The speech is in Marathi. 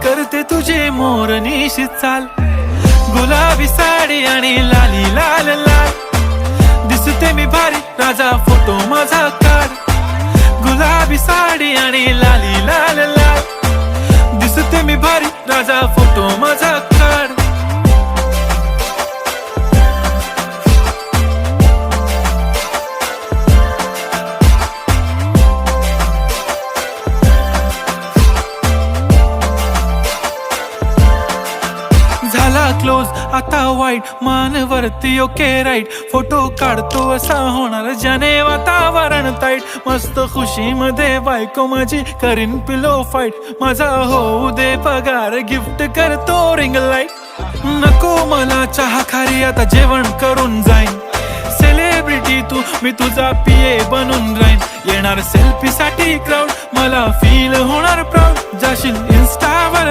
करते तुझे मोरनीशी चाल, गुलाबी साडी आणि लाली लाल लाल, दिसते मी भारी राजा फोटो माझा काढ, गुलाबी साडी आणि लाली लाल लाल, दिसते मी भारी राजा फोटो माझा काढ. झाला क्लोज आता वाईट, मानवरती ओके राईट, फोटो काढतो असा होणार ज्याने वातावरण ताईट, मस्त खुशी मध्ये बायको माझी करीन पिलो फाईट, माझा होऊ दे पगार गिफ्ट करतो रिंग लाईट, नको मला चहा खारी आता जेवण करून जाईन, सेलिब्रिटी तू मी तुझा पिये बनून राहीन, येणार सेल्फी साठी क्राऊड मला फील होणार प्राऊड, जाशील इन्स्टावर